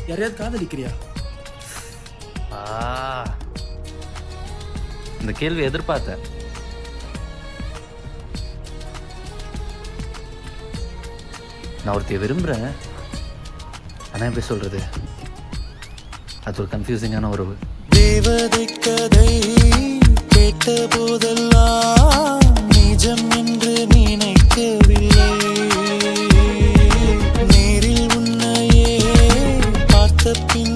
யாரையாவது காதலிக்கிறியா? இந்த கேள்வி எதிர்பார்த்தேன். நான் ஒருத்தைய விரும்புகிறேன். ஆனால் எப்படி சொல்கிறது, அது ஒரு கன்ஃபியூசிங்கான உறவு. தேவதை கதை கேட்ட போதெல்லாம் நிஜம் என்று நினைக்கவில்லை. நேரில் உன்னையே பார்த்த பின்